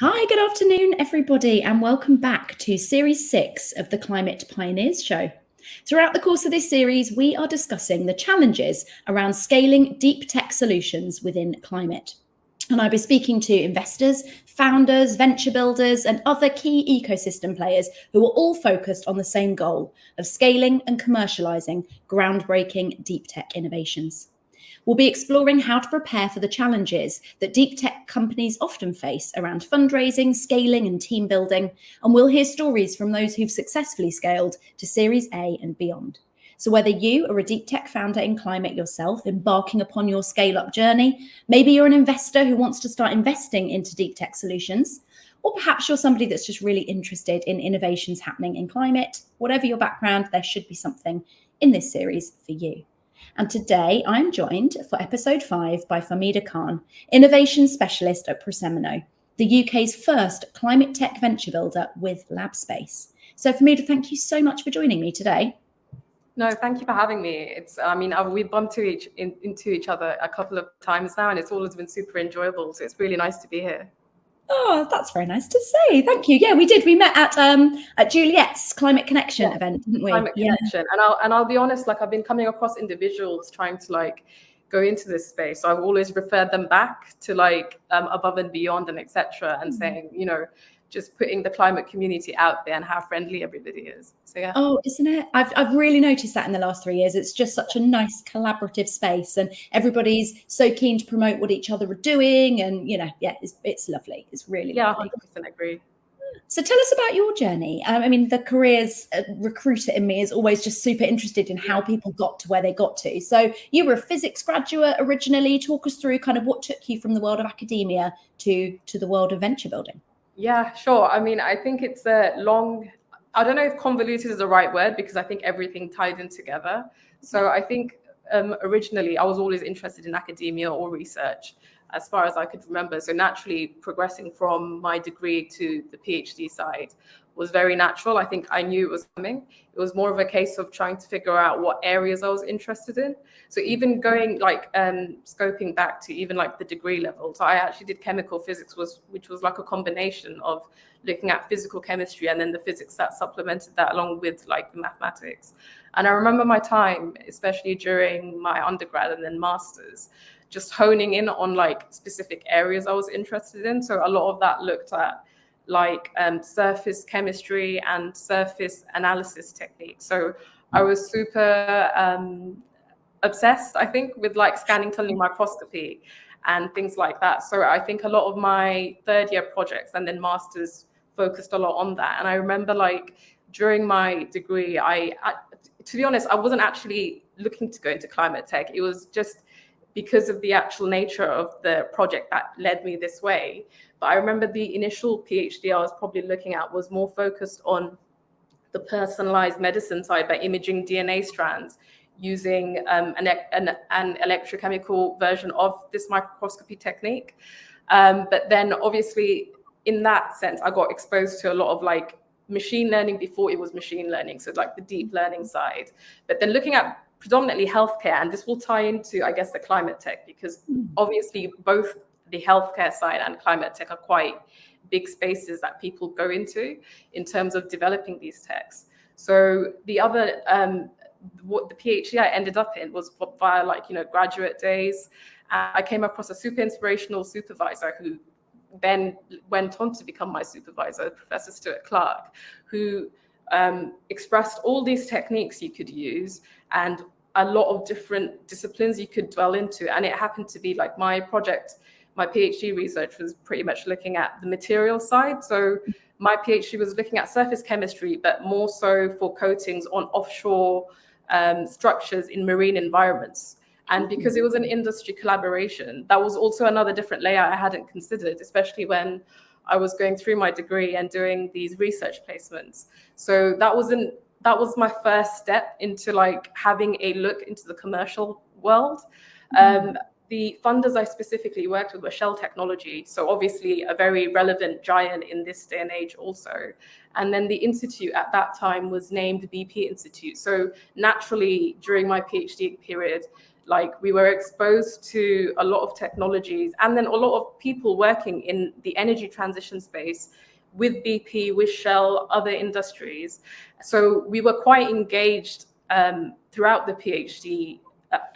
Hi, good afternoon, everybody, and welcome back to Series 6 of the Climate Pioneers Show. Throughout the course of this series, we are discussing the challenges around scaling deep tech solutions within climate. And I'll be speaking to investors, founders, venture builders, and other key ecosystem players who are all focused on the same goal of scaling and commercialising groundbreaking deep tech innovations. We'll be exploring how to prepare for the challenges that deep tech companies often face around fundraising, scaling, and team building. And we'll hear stories from those who've successfully scaled to Series A and beyond. So whether you are a deep tech founder in climate yourself, embarking upon your scale-up journey, maybe you're an investor who wants to start investing into deep tech solutions, or perhaps you're somebody that's just really interested in innovations happening in climate, whatever your background, there should be something in this series for you. And today I'm joined for episode 5 by Fahmida Khan, innovation specialist at Prosemino, the UK's first climate tech venture builder with lab space. So Fahmida, thank you so much for joining me today. No, thank you for having me. We've bumped into each other a couple of times now, and it's always been super enjoyable. So it's really nice to be here. Oh, that's very nice to say. Thank you. Yeah, we did. We met at Juliet's Climate Connection event, didn't we? Climate Connection. And I'll be honest, I've been coming across individuals trying to go into this space. So I've always referred them back to Above and Beyond and etc. and saying, just putting the climate community out there and how friendly everybody is. So yeah. Oh, isn't it? I've really noticed that in the last 3 years. It's just such a nice collaborative space, and everybody's so keen to promote what each other are doing, and it's lovely. It's really lovely. 100% agree. So tell us about your journey. The careers recruiter in me is always just super interested in how people got to where they got to. So you were a physics graduate originally. Talk us through kind of what took you from the world of academia to the world of venture building. Yeah, sure. I think it's a long, I don't know if convoluted is the right word, because I think everything tied in together. So I think originally I was always interested in academia or research as far as I could remember. So naturally progressing from my degree to the PhD side was very natural. I think I knew it was coming. It was more of a case of trying to figure out what areas I was interested in. So even going scoping back to even the degree level. So I actually did chemical physics, which was a combination of looking at physical chemistry and then the physics that supplemented that along with the mathematics. And I remember my time, especially during my undergrad and then masters, just honing in on specific areas I was interested in. So a lot of that looked at surface chemistry and surface analysis techniques. So I was super obsessed, I think, with scanning tunneling microscopy and things like that. So I think a lot of my third year projects and then masters focused a lot on that. And I remember during my degree, to be honest, I wasn't actually looking to go into climate tech. It was just because of the actual nature of the project that led me this way. But I remember the initial PhD I was probably looking at was more focused on the personalized medicine side by imaging DNA strands using an electrochemical version of this microscopy technique. But then obviously in that sense, I got exposed to a lot of machine learning before it was machine learning. So the deep learning side, but then looking at predominantly healthcare, and this will tie into, I guess, the climate tech, because obviously both the healthcare side and climate tech are quite big spaces that people go into in terms of developing these techs. So the other, what the PhD I ended up in was via graduate days. I came across a super inspirational supervisor who then went on to become my supervisor, Professor Stuart Clark, who expressed all these techniques you could use and a lot of different disciplines you could dwell into. And it happened to be my project, my PhD research was pretty much looking at the material side. So my PhD was looking at surface chemistry, but more so for coatings on offshore structures in marine environments. And because it was an industry collaboration, that was also another different layer I hadn't considered, especially when I was going through my degree and doing these research placements. So that was my first step into having a look into the commercial world. The funders I specifically worked with were Shell Technology, so obviously a very relevant giant in this day and age also. And then the institute at that time was named BP Institute. So naturally, during my PhD period, Like we were exposed to a lot of technologies and then a lot of people working in the energy transition space with BP, with Shell, other industries. So we were quite engaged throughout the PhD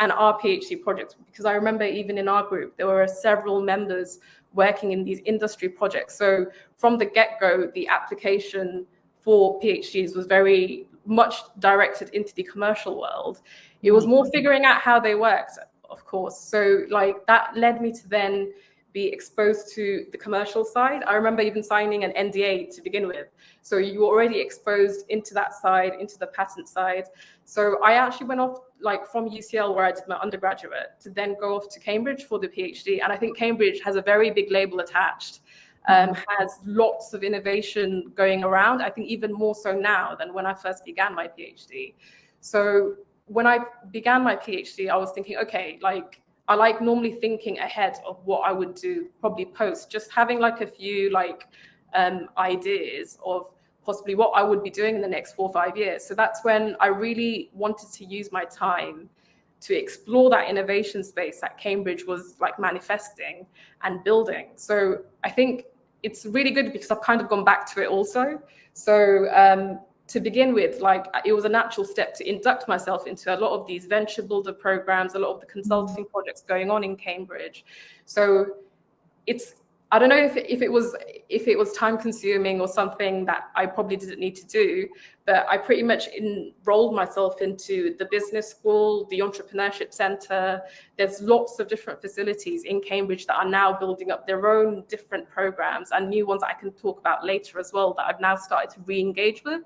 and our PhD projects, because I remember even in our group, there were several members working in these industry projects. So from the get-go, the application for PhDs was very much directed into the commercial world. It was more figuring out how they worked, of course. So like that led me to then be exposed to the commercial side. I remember even signing an NDA to begin with. So you were already exposed into that side, into the patent side. So I actually went off like from UCL, where I did my undergraduate, to then go off to Cambridge for the PhD. And I think Cambridge has a very big label attached, has lots of innovation going around. I think even more so now than when I first began my PhD. So when I began my PhD, I was thinking, okay, like I like normally thinking ahead of what I would do probably post, just having like a few like ideas of possibly what I would be doing in the next 4 or 5 years. So that's when I really wanted to use my time to explore that innovation space that Cambridge was like manifesting and building. So I think it's really good because I've kind of gone back to it also. So to begin with, like it was a natural step to induct myself into a lot of these venture builder programs, a lot of the consulting projects going on in Cambridge. So it's, I don't know if it was time consuming or something that I probably didn't need to do, but I pretty much enrolled myself into the business school, the entrepreneurship center. There's lots of different facilities in Cambridge that are now building up their own different programs and new ones that I can talk about later as well that I've now started to re-engage with.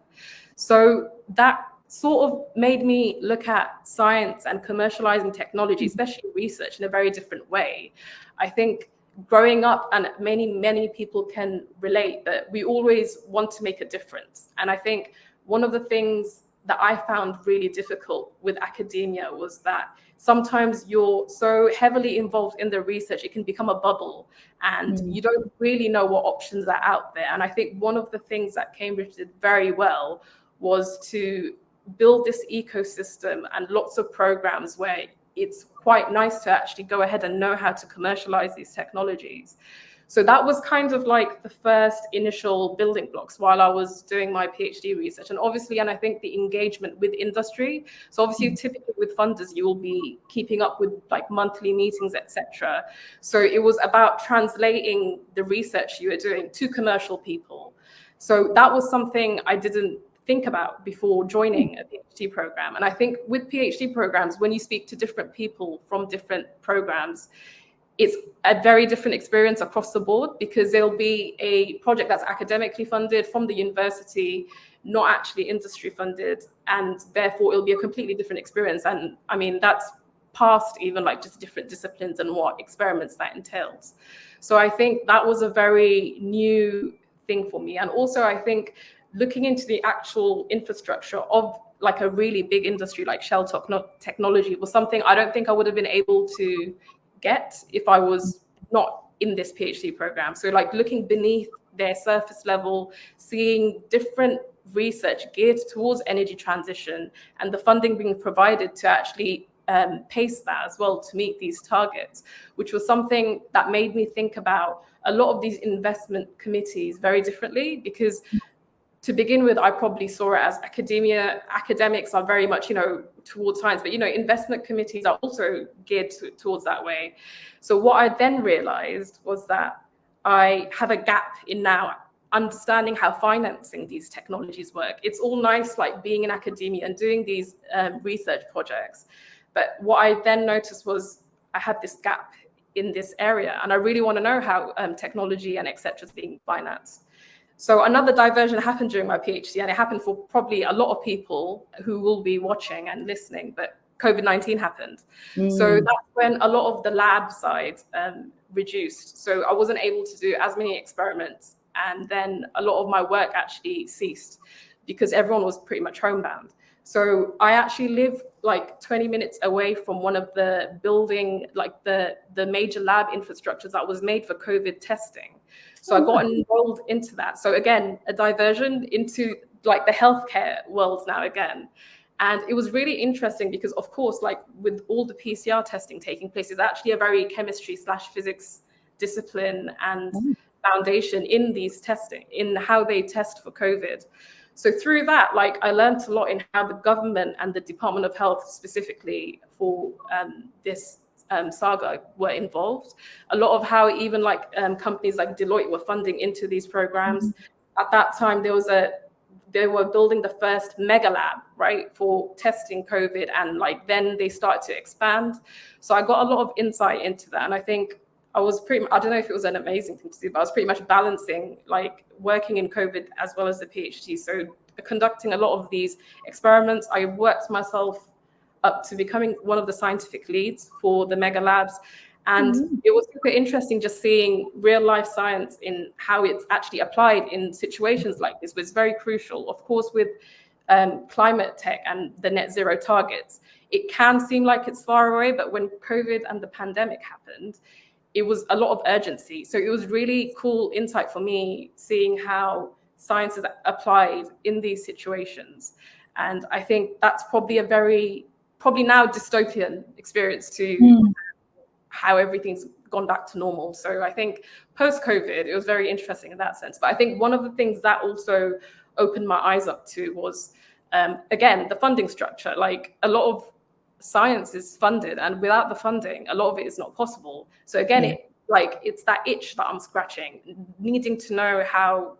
So that sort of made me look at science and commercializing technology, especially research, in a very different way. I think growing up, and many people can relate, that we always want to make a difference. And I think one of the things that I found really difficult with academia was that sometimes you're so heavily involved in the research, it can become a bubble and you don't really know what options are out there. And I think one of the things that Cambridge did very well was to build this ecosystem and lots of programs where it's quite nice to actually go ahead and know how to commercialize these technologies. So that was kind of like the first initial building blocks while I was doing my PhD research. And obviously, and I think the engagement with industry. So obviously, typically with funders, you will be keeping up with like monthly meetings, etc. So it was about translating the research you were doing to commercial people. So that was something I didn't think about before joining a PhD program. And I think with PhD programs, when you speak to different people from different programs, it's a very different experience across the board, because there'll be a project that's academically funded from the university, not actually industry funded, and therefore it'll be a completely different experience. And I mean, that's past even like just different disciplines and what experiments that entails. So I think that was a very new thing for me. And also I think looking into the actual infrastructure of like a really big industry like Shell technology was something I don't think I would have been able to get if I was not in this PhD program. So like looking beneath their surface level, seeing different research geared towards energy transition and the funding being provided to actually pace that as well to meet these targets, which was something that made me think about a lot of these investment committees very differently. Because to begin with, I probably saw it as academics are very much, towards science, but, investment committees are also geared towards that way. So what I then realized was that I have a gap in now understanding how financing these technologies work. It's all nice, like being in academia and doing these research projects. But what I then noticed was I had this gap in this area, and I really want to know how technology and et cetera is being financed. So another diversion happened during my PhD, and it happened for probably a lot of people who will be watching and listening, but COVID-19 happened. So that's when a lot of the lab side reduced. So I wasn't able to do as many experiments, and then a lot of my work actually ceased because everyone was pretty much homebound. So I actually live like 20 minutes away from one of the building, like the major lab infrastructures that was made for COVID testing. So I got enrolled into that. So again, a diversion into like the healthcare world now again. And it was really interesting because, of course, like with all the PCR testing taking place, it's actually a very chemistry/physics discipline and foundation in these testing, in how they test for COVID. So through that, like I learned a lot in how the government and the Department of Health specifically for this saga were involved. A lot of how even like companies like Deloitte were funding into these programs. At that time, they were building the first mega lab, right, for testing COVID, and like then they started to expand. So I got a lot of insight into that, and I think I don't know if it was an amazing thing to do, but I was pretty much balancing like working in COVID as well as the PhD. So conducting a lot of these experiments, I worked myself up to becoming one of the scientific leads for the mega labs. And it was super interesting just seeing real life science in how it's actually applied in situations like this, was very crucial. Of course, with climate tech and the net zero targets, it can seem like it's far away, but when COVID and the pandemic happened, it was a lot of urgency. So it was really cool insight for me seeing how science is applied in these situations. And I think that's probably probably now dystopian experience to how everything's gone back to normal. So I think post-COVID, it was very interesting in that sense. But I think one of the things that also opened my eyes up to was, again, the funding structure. Like a lot of science is funded, and without the funding, a lot of it is not possible. So again, it's that itch that I'm scratching, needing to know how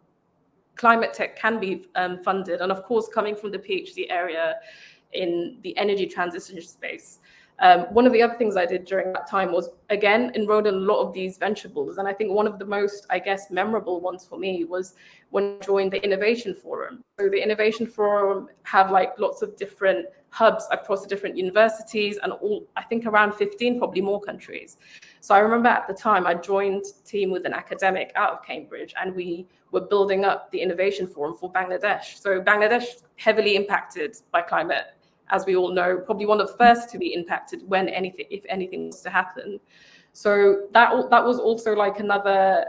climate tech can be funded. And of course, coming from the PhD area in the energy transition space, one of the other things I did during that time was, again, enrolled in a lot of these venture bulls. And I think one of the most, I guess, memorable ones for me was when I joined the Innovation Forum. So the Innovation Forum have like lots of different hubs across the different universities and I think around 15, probably more countries. So I remember at the time I joined a team with an academic out of Cambridge, and we were building up the Innovation Forum for Bangladesh. So Bangladesh heavily impacted by climate, as we all know, probably one of the first to be impacted if anything was to happen. So that was also like another,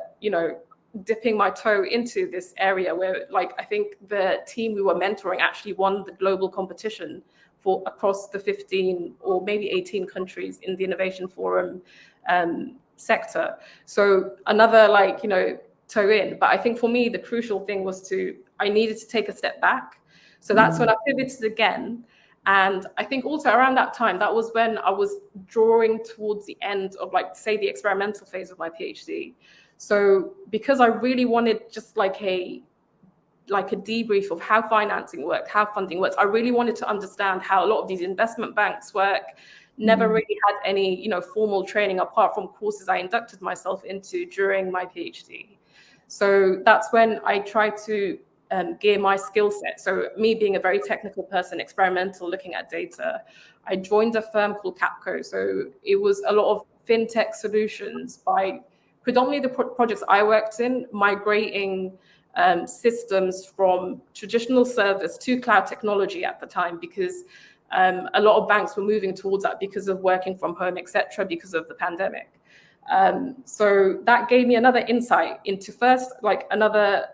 dipping my toe into this area where, like, I think the team we were mentoring actually won the global competition for across the 15 or maybe 18 countries in the Innovation Forum sector. So another, toe in. But I think for me, the crucial thing was I needed to take a step back. So that's when I pivoted again. And I think also around that time, that was when I was drawing towards the end of, the experimental phase of my PhD. So because I really wanted just like a debrief of how financing worked, how funding works, I really wanted to understand how a lot of these investment banks work. Never really had any, formal training apart from courses I inducted myself into during my PhD. So that's when I tried to gear my skill set. So me being a very technical person, experimental, looking at data, I joined a firm called Capco. So it was a lot of fintech solutions by predominantly the projects I worked in, migrating systems from traditional service to cloud technology at the time, because a lot of banks were moving towards that because of working from home, etc., because of the pandemic. So that gave me another insight into first, another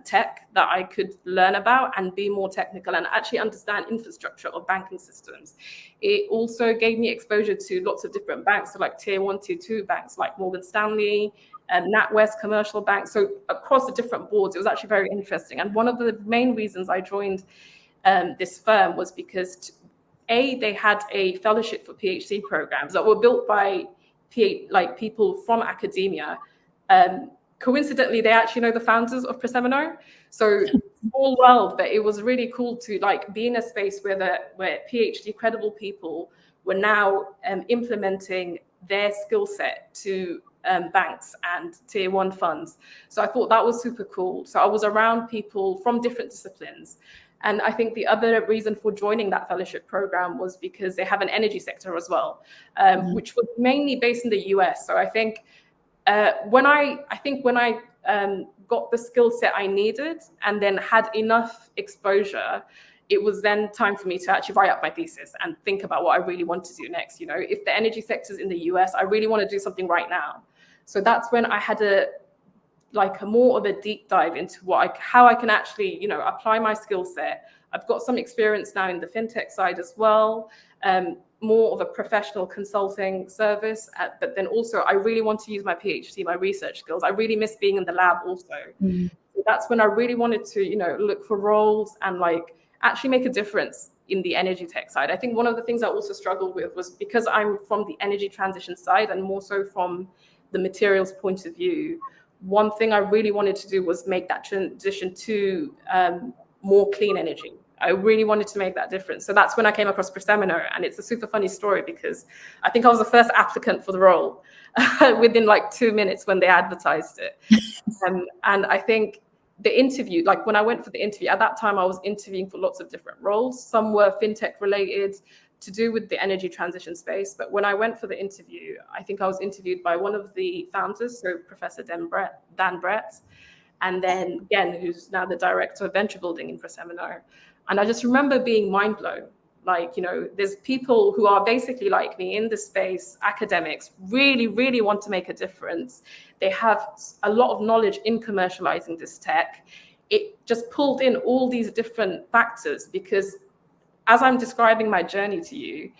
tech that I could learn about and be more technical and actually understand infrastructure of banking systems. It also gave me exposure to lots of different banks, so like tier 1, tier 2 banks like Morgan Stanley, NatWest commercial banks. So across the different boards, it was actually very interesting. And one of the main reasons I joined this firm was because they had a fellowship for PhD programs that were built by people from academia. Coincidentally, they actually know the founders of Prosemino. So small world, but it was really cool to be in a space where PhD credible people were now implementing their skill set to banks and tier 1 funds. So I thought that was super cool. So I was around people from different disciplines. And I think the other reason for joining that fellowship program was because they have an energy sector as well, which was mainly based in the US. So I think when I got the skill set I needed and then had enough exposure, it was then time for me to actually write up my thesis and think about what I really want to do next. If the energy sector is in the US, I really want to do something right now. So that's when I had a more of a deep dive into how I can actually, apply my skill set, I've got some experience now in the fintech side as well, more of a professional consulting service. But then also, I really want to use my PhD, my research skills. I really miss being in the lab also. So that's when I really wanted to, look for roles and like actually make a difference in the energy tech side. I think one of the things I also struggled with was because I'm from the energy transition side and more so from the materials point of view, one thing I really wanted to do was make that transition to more clean energy. I really wanted to make that difference. So that's when I came across Prosemino, and it's a super funny story because I think I was the first applicant for the role within like 2 minutes when they advertised it. And I think the interview, like when I went for the interview, at that time I was interviewing for lots of different roles. Some were fintech related to do with the energy transition space. But when I went for the interview, I think I was interviewed by one of the founders, so Professor Dan Brett, and then Gen, who's now the director of venture building in Prosemino. And I just remember being mind blown. Like, there's people who are basically like me in the space, academics, really, really want to make a difference. They have a lot of knowledge in commercializing this tech. It just pulled in all these different factors because as I'm describing my journey to you,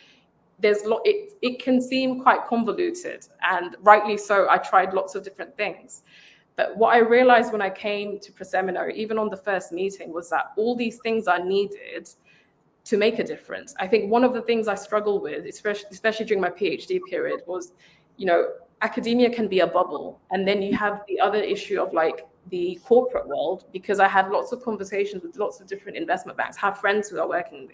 it can seem quite convoluted, and rightly so. I tried lots of different things. But what I realized when I came to Prosemino, even on the first meeting, was that all these things are needed to make a difference. I think one of the things I struggled with, especially during my PhD period, was, academia can be a bubble. And then you have the other issue of like the corporate world, because I had lots of conversations with lots of different investment banks, have friends who are working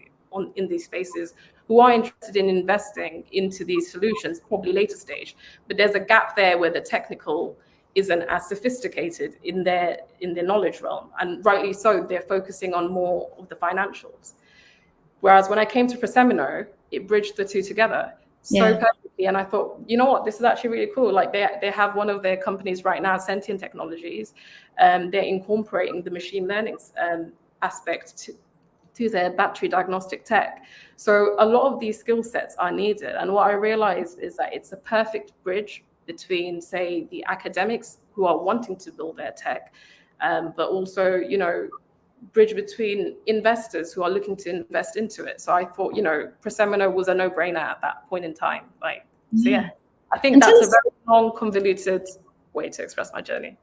in these spaces who are interested in investing into these solutions, probably later stage. But there's a gap there where the technical isn't as sophisticated in their knowledge realm. And rightly so, they're focusing on more of the financials. Whereas when I came to Prosemino, it bridged the two together so perfectly. And I thought, you know what, this is actually really cool. Like they have one of their companies right now, Sentient Technologies. They're incorporating the machine learning aspect to their battery diagnostic tech. So a lot of these skill sets are needed. And what I realized is that it's a perfect bridge between, say, the academics who are wanting to build their tech, but also, bridge between investors who are looking to invest into it. So I thought, Prosemino was a no-brainer at that point in time. So I think that's a very long, convoluted way to express my journey.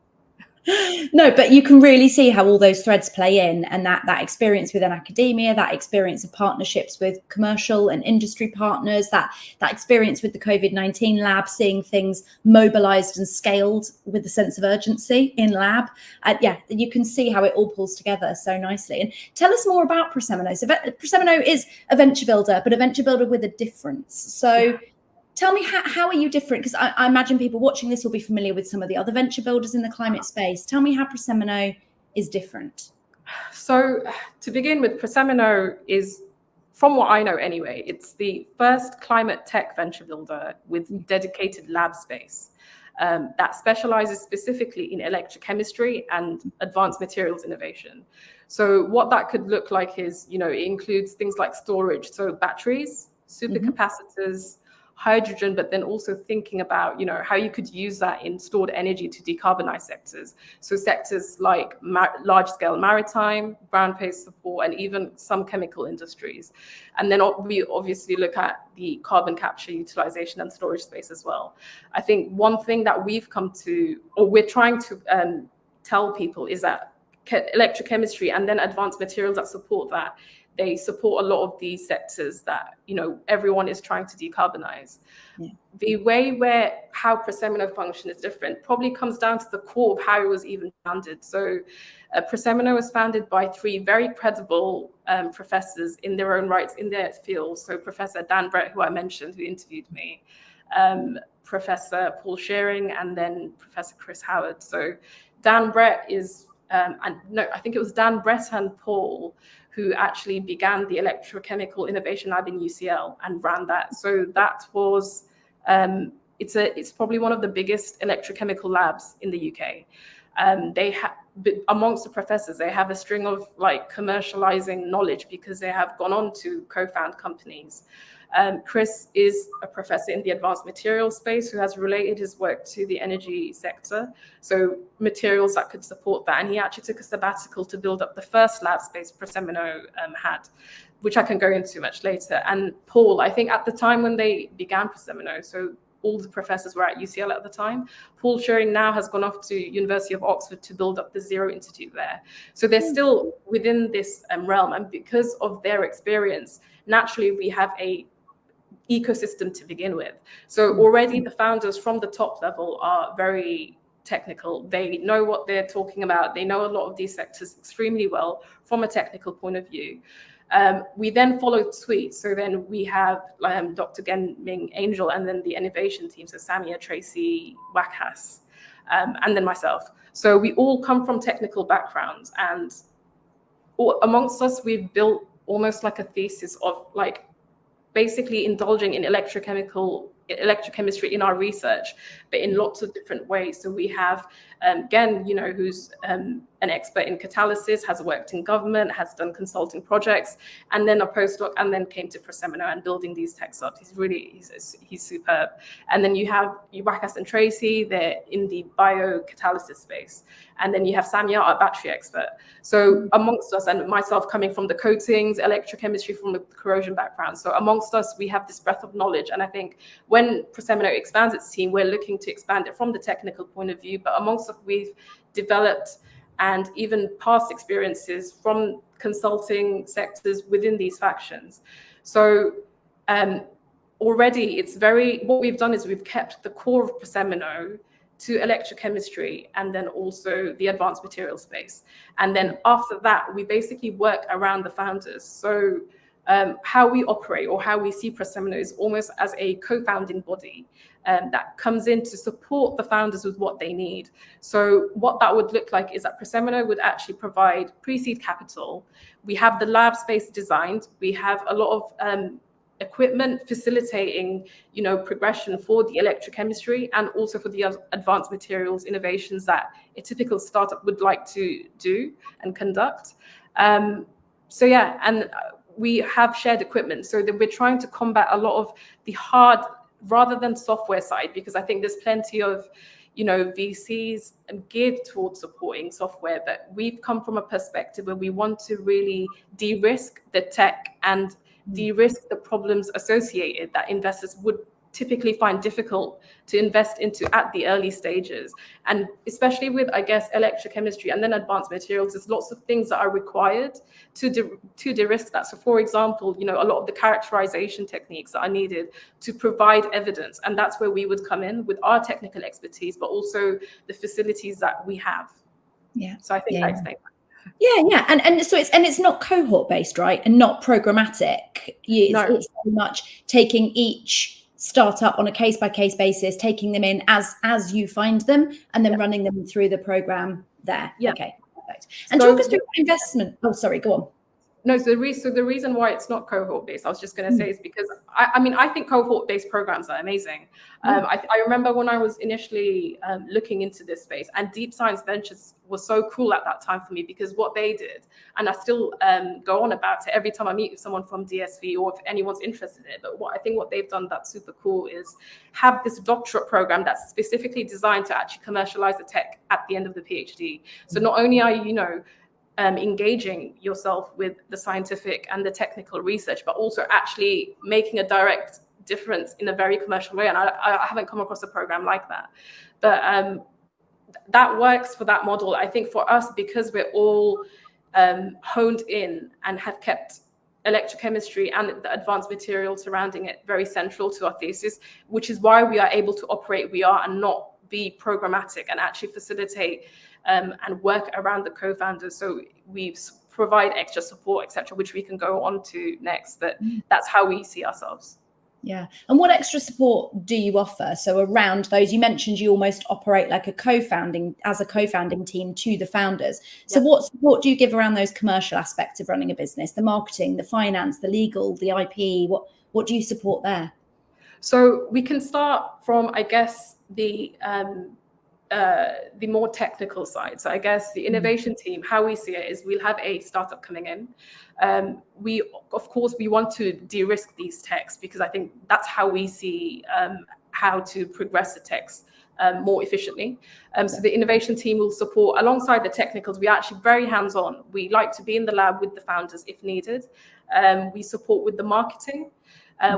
No, but you can really see how all those threads play in, and that experience within academia, that experience of partnerships with commercial and industry partners, that experience with the COVID-19 lab, seeing things mobilized and scaled with a sense of urgency in lab. You can see how it all pulls together so nicely. And tell us more about Prosemino. So Prosemino is a venture builder, but a venture builder with a difference. So tell me, how are you different? Because I imagine people watching this will be familiar with some of the other venture builders in the climate space. Tell me how Prosemino is different. So to begin with, Prosemino is, from what I know anyway, it's the first climate tech venture builder with dedicated lab space that specializes specifically in electrochemistry and advanced materials innovation. So what that could look like is, it includes things like storage, so batteries, supercapacitors, hydrogen, but then also thinking about, how you could use that in stored energy to decarbonize sectors. So sectors like large-scale maritime, ground-based support, and even some chemical industries. And then we obviously look at the carbon capture, utilization, and storage space as well. I think one thing that we've come to, or we're trying to tell people, is that electrochemistry and then advanced materials that support that, they support a lot of these sectors that, everyone is trying to decarbonize. The way how Prosemino function is different probably comes down to the core of how it was even founded. So Prosemino was founded by 3 very credible professors in their own rights in their field. So Professor Dan Brett, who I mentioned, who interviewed me, Professor Paul Shearing, and then Professor Chris Howard. So Dan Brett is, I think it was Dan Brett and Paul who actually began the Electrochemical Innovation Lab in UCL and ran that. So that was, it's probably one of the biggest electrochemical labs in the UK. Amongst the professors, they have a string of commercializing knowledge because they have gone on to co-found companies. Chris is a professor in the advanced materials space who has related his work to the energy sector, so materials that could support that. And he actually took a sabbatical to build up the first lab space Prosemino had, which I can go into much later. And Paul, I think at the time when they began Prosemino, so all the professors were at UCL at the time. Paul Shearing now has gone off to University of Oxford to build up the Zero Institute there. So they're still within this realm. And because of their experience, naturally, we have a ecosystem to begin with. So already the founders from the top level are very technical. They know what they're talking about. They know a lot of these sectors extremely well from a technical point of view. We then followed suite. So then we have Dr. Genming Angel, and then the innovation team. So Samia, Tracy, Wakas, and then myself. So we all come from technical backgrounds, and amongst us, we've built almost like a thesis of like basically indulging in electrochemistry in our research, but in lots of different ways. So we have Gen, who's an expert in catalysis, has worked in government, has done consulting projects, and then a postdoc, and then came to Prosemino and building these tech subs. He's superb. And then you have Wakas and Tracy, they're in the biocatalysis space. And then you have Samia, our battery expert. So amongst us, and myself coming from the coatings, electrochemistry from the corrosion background. So amongst us, we have this breadth of knowledge. And I think when Prosemino expands its team, we're looking to expand it from the technical point of view. But amongst us, we've developed and even past experiences from consulting sectors within these factions. So already what we've done is we've kept the core of Prosemino to electrochemistry and then also the advanced material space. And then after that, we basically work around the founders. So how we operate or how we see Prosemino is almost as a co-founding body that comes in to support the founders with what they need. So what that would look like is that Prosemino would actually provide pre-seed capital. We have the lab space designed. We have a lot of equipment facilitating, progression for the electrochemistry and also for the advanced materials innovations that a typical startup would like to do and conduct. So yeah, and we have shared equipment so that we're trying to combat a lot of the hard rather than software side, because I think there's plenty of VCs geared towards supporting software, but we've come from a perspective where we want to really de-risk the tech and de-risk the problems associated that investors would typically find difficult to invest into at the early stages. And especially with, I guess, electrochemistry and then advanced materials, there's lots of things that are required to de-risk that. So for example, a lot of the characterization techniques that are needed to provide evidence. And that's where we would come in with our technical expertise, but also the facilities that we have. Yeah. So I think I explained that. Yeah. And so it's not cohort based, right? And not programmatic. It's very much taking each startup on a case-by-case basis, taking them in as you find them, and then running them through the program there. Yeah. Okay, perfect. And talk us through investment. Oh, sorry, go on. No, so the reason why it's not cohort-based, I was just going to say, is because I think cohort-based programs are amazing. I remember when I was initially looking into this space, and Deep Science Ventures was so cool at that time for me, because what they did, and I still go on about it every time I meet with someone from DSV or if anyone's interested in it, but what they've done that's super cool is have this doctorate program that's specifically designed to actually commercialize the tech at the end of the PhD. So not only are you, engaging yourself with the scientific and the technical research, but also actually making a direct difference in a very commercial way. And I haven't come across a program like that. But that works for that model. I think for us, because we're all honed in and have kept electrochemistry and the advanced materials surrounding it very central to our thesis, which is why we are able to operate and not be programmatic and actually facilitate and work around the co-founders. So we provide extra support, etc., which we can go on to next. But that's how we see ourselves. Yeah. And what extra support do you offer? So around those, you mentioned you almost operate like a co-founding team to the founders. So what support do you give around those commercial aspects of running a business, the marketing, the finance, the legal, the IP? What do you support there? So we can start from, I guess, the the more technical side. So I guess the innovation team, how we see it is we'll have a startup coming in. We want to de-risk these techs, because I think that's how we see how to progress the techs more efficiently. So the innovation team will support alongside the technicals. We are actually very hands-on. We like to be in the lab with the founders if needed. We support with the marketing.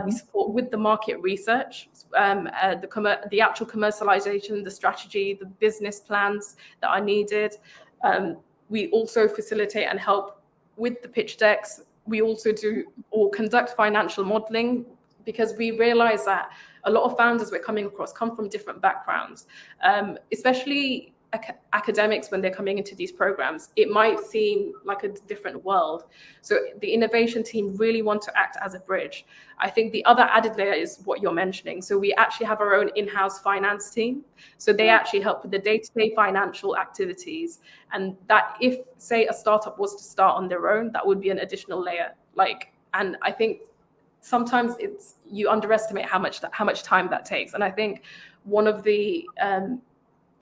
We support with the market research, the actual commercialization, the strategy, the business plans that are needed. We also facilitate and help with the pitch decks. We also do or conduct financial modeling, because we realize that a lot of founders we're coming across come from different backgrounds, especially academics. When they're coming into these programs, it might seem like a different world. So the innovation team really want to act as a bridge. I think the other added layer is what you're mentioning. So we actually have our own in-house finance team. So they actually help with the day-to-day financial activities. And that, if, say, a startup was to start on their own, that would be an additional layer. And I think sometimes you underestimate how much time that takes. And I think one of the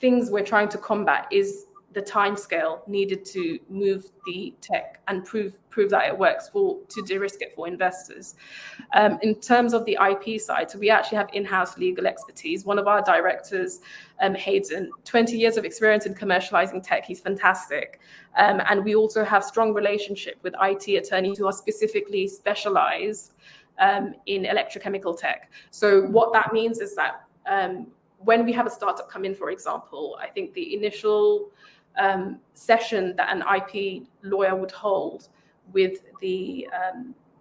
things we're trying to combat is the time scale needed to move the tech and prove that it works to de-risk it for investors. In terms of the IP side, so we actually have in-house legal expertise. One of our directors, Hayden, 20 years of experience in commercializing tech. He's fantastic. And we also have strong relationship with IT attorneys who are specifically specialized in electrochemical tech. So what that means is that when we have a startup come in, for example, I think the initial session that an IP lawyer would hold with the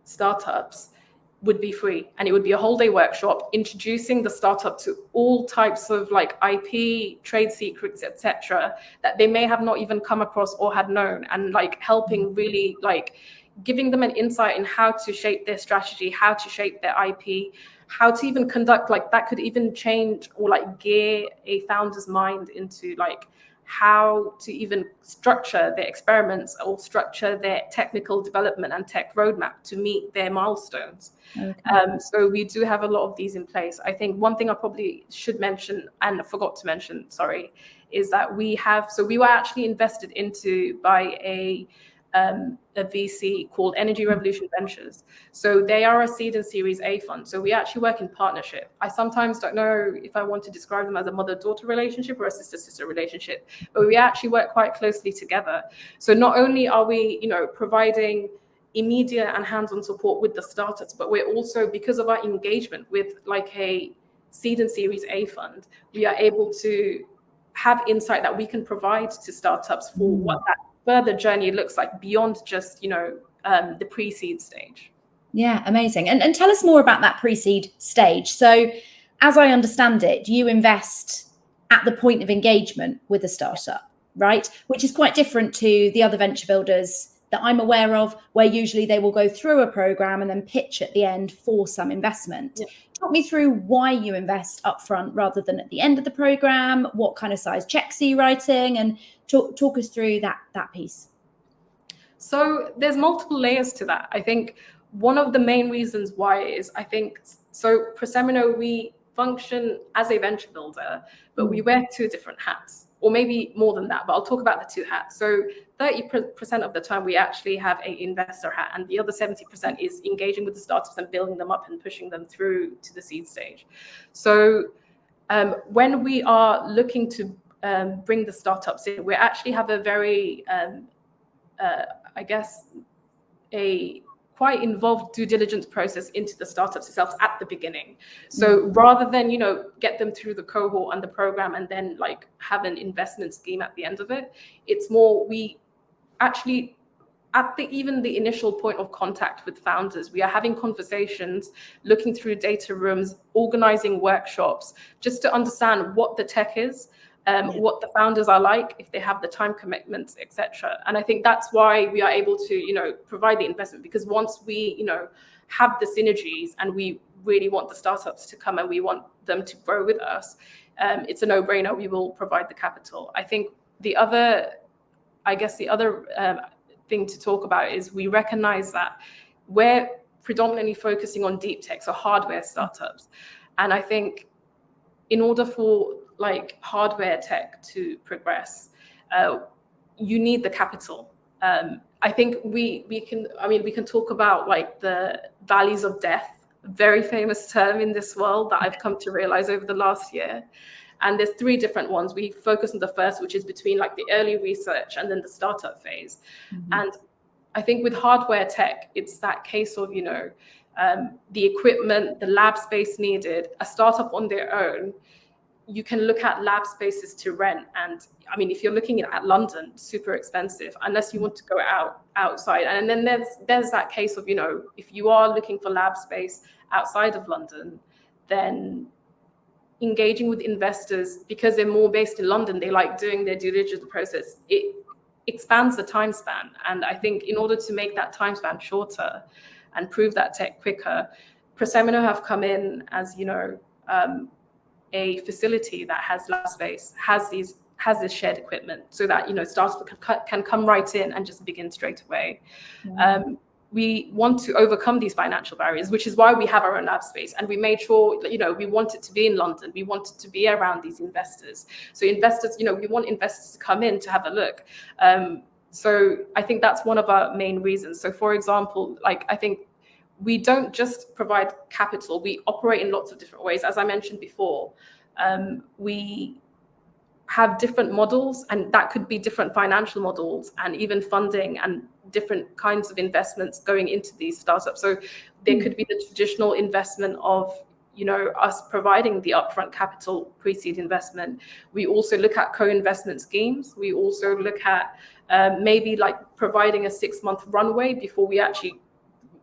startups would be free, and it would be a whole day workshop introducing the startup to all types of IP, trade secrets, etc., that they may have not even come across or had known, and helping really giving them an insight in how to shape their strategy, how to shape their IP, how to even conduct, that could even change or gear a founder's mind into how to even structure their experiments or structure their technical development and tech roadmap to meet their milestones. Okay. So we do have a lot of these in place. I think one thing I probably should mention, and I forgot to mention, sorry, is that we were actually invested into by a VC called Energy Revolution Ventures. So they are a seed and Series A fund. So we actually work in partnership. I sometimes don't know if I want to describe them as a mother-daughter relationship or a sister-sister relationship, but we actually work quite closely together. So not only are we, providing immediate and hands-on support with the startups, but we're also, because of our engagement with a seed and Series A fund, we are able to have insight that we can provide to startups for what that further journey looks like beyond just the pre-seed stage. Yeah, amazing. And tell us more about that pre-seed stage. So as I understand it, you invest at the point of engagement with a startup, right? Which is quite different to the other venture builders that I'm aware of, where usually they will go through a program and then pitch at the end for some investment. Yeah. Talk me through why you invest upfront rather than at the end of the program. What kind of size checks are you writing? And talk us through that piece. So there's multiple layers to that. I think one of the main reasons why is, Prosemino, we function as a venture builder, but we wear two different hats, or maybe more than that, but I'll talk about the two hats. So 30% of the time we actually have an investor hat, and the other 70% is engaging with the startups and building them up and pushing them through to the seed stage. So when we are looking to bring the startups in, we actually have a very, a quite involved due diligence process into the startups itself at the beginning. So rather than, get them through the cohort and the program and then have an investment scheme at the end of it, it's more, we actually, at even the initial point of contact with founders, we are having conversations, looking through data rooms, organizing workshops, just to understand what the tech is, what the founders are like, if they have the time commitments, etc. And I think that's why we are able to, provide the investment, because once we, have the synergies and we really want the startups to come and we want them to grow with us, it's a no-brainer. We will provide the capital. I think the other thing to talk about is we recognize that we're predominantly focusing on deep tech, so hardware startups. And I think in order for like hardware tech to progress, you need the capital. I think we can talk about like the valleys of death, a very famous term in this world that I've come to realize over the last year. And there's 3 different ones. We focus on the first, which is between like the early research and then the startup phase. And I think with hardware tech, it's that case of, the equipment, the lab space needed. A startup on their own, you can look at lab spaces to rent. And I mean, if you're looking at London, super expensive, unless you want to go outside. And then there's that case of, if you are looking for lab space outside of London, then engaging with investors, because they're more based in London, they like doing their due diligence process. It expands the time span. And I think in order to make that time span shorter and prove that tech quicker, Prosemino have come in as, a facility that has lab space, has this shared equipment, so that startups can come right in and just begin straight away. We want to overcome these financial barriers, which is why we have our own lab space, and we made sure we want it to be in London. We want it to be around these investors. So investors, we want investors to come in to have a look. So I think that's one of our main reasons. So for example, I think we don't just provide capital, we operate in lots of different ways. As I mentioned before, we have different models, and that could be different financial models and even funding and different kinds of investments going into these startups. So there could be the traditional investment of us providing the upfront capital pre-seed investment. We also look at co-investment schemes. We also look at maybe providing a 6-month runway before we actually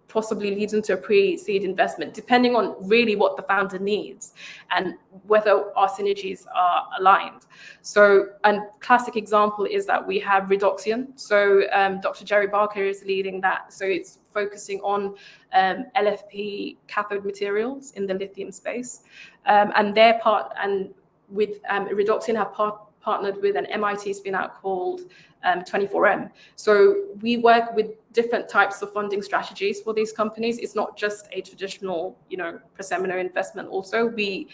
possibly leads into a pre-seed investment, depending on really what the founder needs and whether our synergies are aligned. So, and classic example is that we have Redoxion. So Dr. Jerry Barker is leading that. So it's focusing on LFP cathode materials in the lithium space. And their part, and with Redoxion have partnered with an MIT spin-out called 24M. So we work with different types of funding strategies for these companies. It's not just a traditional, Prosemino investment. Also, we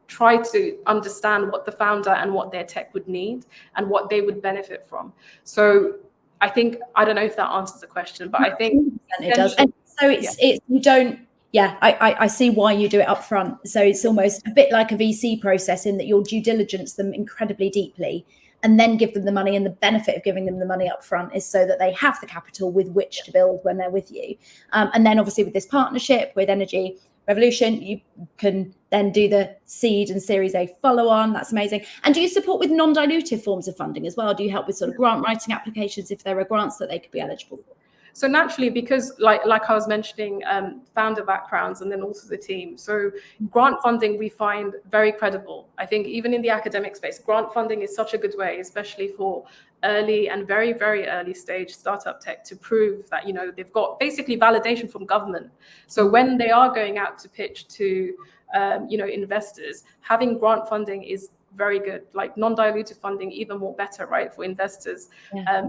try to understand what the founder and what their tech would need and what they would benefit from. So I think, I don't know if that answers the question, but I think it does. And so you don't. Yeah, I see why you do it up front. So it's almost a bit like a VC process in that you'll due diligence them incredibly deeply and then give them the money. And the benefit of giving them the money up front is so that they have the capital with which to build when they're with you. And then obviously with this partnership with Energy Revolution, you can then do the seed and Series A follow-on. That's amazing. And do you support with non-dilutive forms of funding as well? Do you help with sort of grant writing applications if there are grants that they could be eligible for? So naturally, because like I was mentioning, founder backgrounds and then also the team. So grant funding we find very credible. I think even in the academic space, grant funding is such a good way, especially for early and very, very early stage startup tech, to prove that, they've got basically validation from government. So when they are going out to pitch to, investors, having grant funding is very good. Like non-diluted funding, even more better, right, for investors,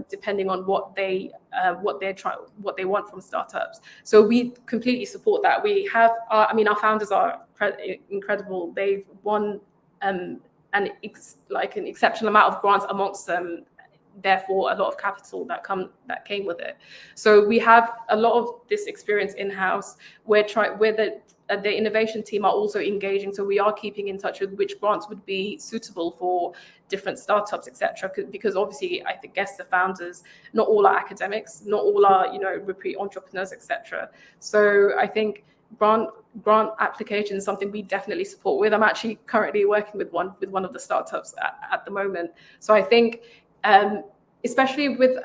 depending on what they want from startups. So we completely support that. We have, our founders are incredible. They've won an exceptional amount of grants amongst them. Therefore, a lot of capital that came with it. So we have a lot of this experience in-house. The innovation team are also engaging, so we are keeping in touch with which grants would be suitable for different startups, etc. Because obviously, I guess the founders, not all are academics, not all are repeat entrepreneurs, etc. So I think grant application is something we definitely support with. I'm actually currently working with one of the startups at the moment. So I think, especially with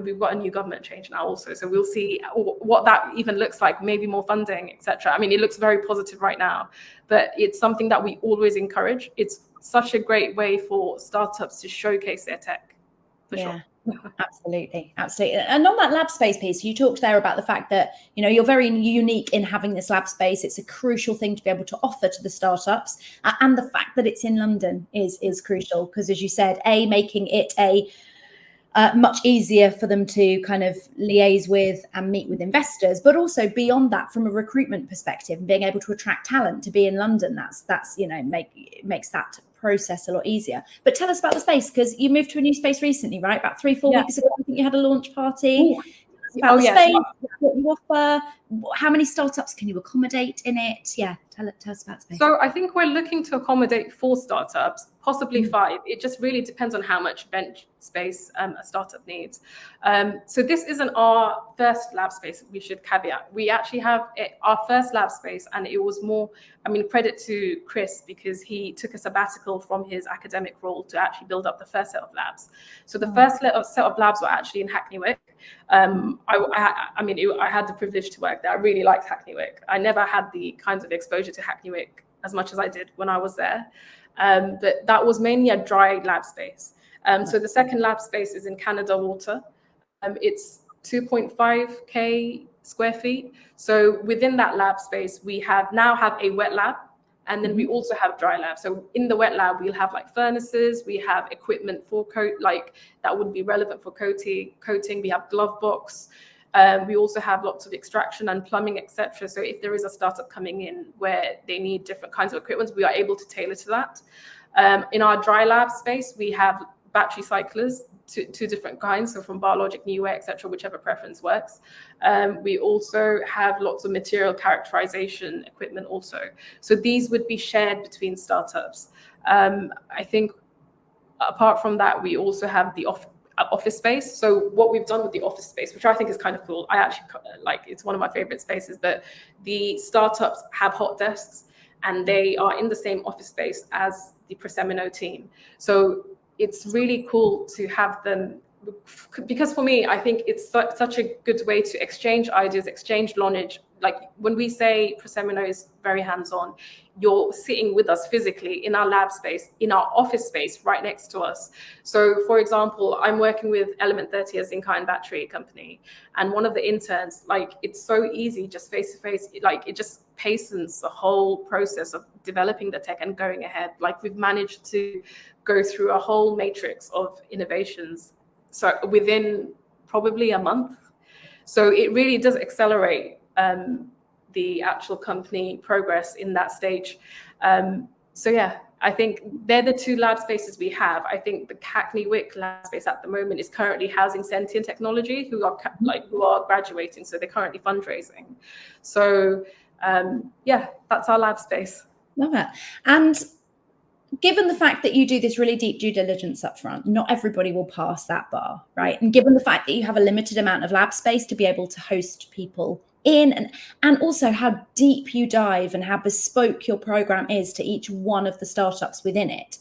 we've got a new government change now also, so we'll see what that even looks like, maybe more funding, etc. It looks very positive right now, but it's something that we always encourage. It's such a great way for startups to showcase their tech, for sure. Absolutely. And on that lab space piece, you talked there about the fact that, you're very unique in having this lab space. It's a crucial thing to be able to offer to the startups. And the fact that it's in London is crucial because, as you said, making it much easier for them to kind of liaise with and meet with investors, but also beyond that, from a recruitment perspective and being able to attract talent to be in London, that's makes that process a lot easier. But tell us about the space, because you moved to a new space recently, right? About 3-4 weeks ago, I think you had a launch party. Ooh. About the space, what you offer, how many startups can you accommodate in it? Yeah, tell us about space. So I think we're looking to accommodate 4 startups, possibly 5. It just really depends on how much bench space a startup needs. So this isn't our first lab space, we should caveat. We actually have our first lab space, and it was more, credit to Chris, because he took a sabbatical from his academic role to actually build up the first set of labs. So the first set of labs were actually in Hackney Wick. I had the privilege to work there. I really liked Hackney Wick. I never had the kinds of exposure to Hackney Wick as much as I did when I was there. But that was mainly a dry lab space. So the second lab space is in Canada Water. It's 2.5K square feet. So within that lab space, we now have a wet lab, and then we also have dry lab. So in the wet lab, we'll have like furnaces, we have equipment for that would be relevant for coating. We have glove box. We also have lots of extraction and plumbing, etc. So if there is a startup coming in where they need different kinds of equipment, we are able to tailor to that. In our dry lab space, we have battery cyclers, two different kinds, so from biologic, new air, etc., whichever preference works. We also have lots of material characterization equipment also. So these would be shared between startups. I think apart from that, we also have the office space. So what we've done with the office space, which I think is kind of cool, I actually it's one of my favorite spaces, that the startups have hot desks and they are in the same office space as the Prosemino team. So it's really cool to have them, because for me, I think it's such a good way to exchange ideas, exchange knowledge. Like when we say Prosemino is very hands-on, you're sitting with us physically in our lab space, in our office space right next to us. So for example, I'm working with Element 30, a zinc ion battery company, and one of the interns, it's so easy, just face-to-face, it just hastens the whole process of developing the tech and going ahead. We've managed to go through a whole matrix of innovations, so within probably a month. So it really does accelerate the actual company progress in that stage. So yeah, I think they're the 2 lab spaces we have. I think the Hackney Wick lab space at the moment is currently housing Sentient Technology, who are graduating, so they're currently fundraising. So yeah, that's our lab space. Love it. And given the fact that you do this really deep due diligence up front, not everybody will pass that bar, right? And given the fact that you have a limited amount of lab space to be able to host people in, and also how deep you dive and how bespoke your program is to each one of the startups within it,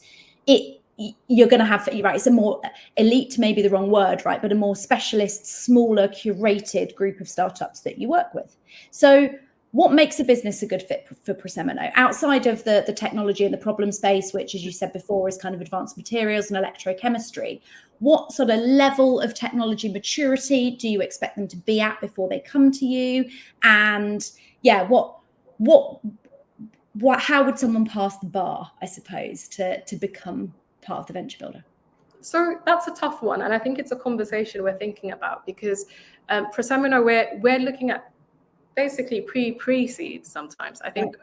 you're going to have, right, it's a more elite, maybe the wrong word, right, but a more specialist, smaller, curated group of startups that you work with. So what makes a business a good fit for Prosemino, outside of the technology and the problem space, which, as you said before, is kind of advanced materials and electrochemistry? What sort of level of technology maturity do you expect them to be at before they come to you? And yeah, how would someone pass the bar, I suppose, to become part of the venture builder? So that's a tough one, and I think it's a conversation we're thinking about, because Prosemino, we're looking at basically pre-seed sometimes. I think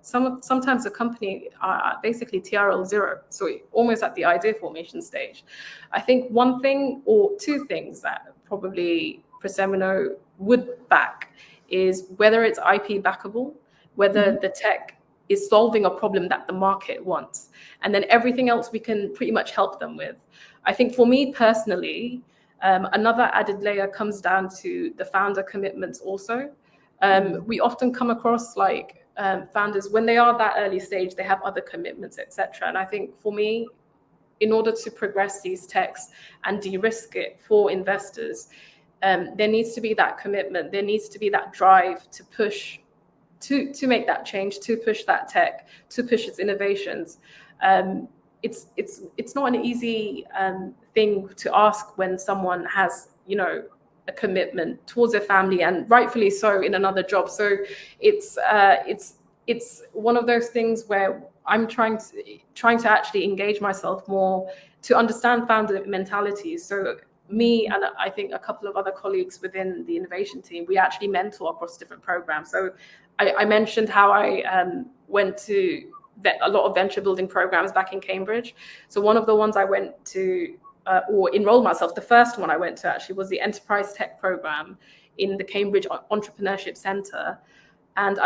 sometimes a company are basically TRL 0, so almost at the idea formation stage. I think one thing or 2 things that probably Prosemino would back is whether it's IP backable, whether the tech is solving a problem that the market wants, and then everything else we can pretty much help them with. I think for me personally, another added layer comes down to the founder commitments also. We often come across founders, when they are that early stage, they have other commitments, etc. And I think for me, in order to progress these techs and de-risk it for investors, there needs to be that commitment. There needs to be that drive to push, to make that change, to push that tech, to push its innovations. It's not an easy thing to ask when someone has, a commitment towards their family, and rightfully so, in another job. So it's one of those things where I'm trying to actually engage myself more to understand founder mentalities. So me and I think a couple of other colleagues within the innovation team, we actually mentor across different programs. So I mentioned how I went to a lot of venture building programs back in Cambridge. So one of the ones I went to or enrolled myself, the first one I went to actually was the Enterprise Tech program in the Cambridge Entrepreneurship Centre. And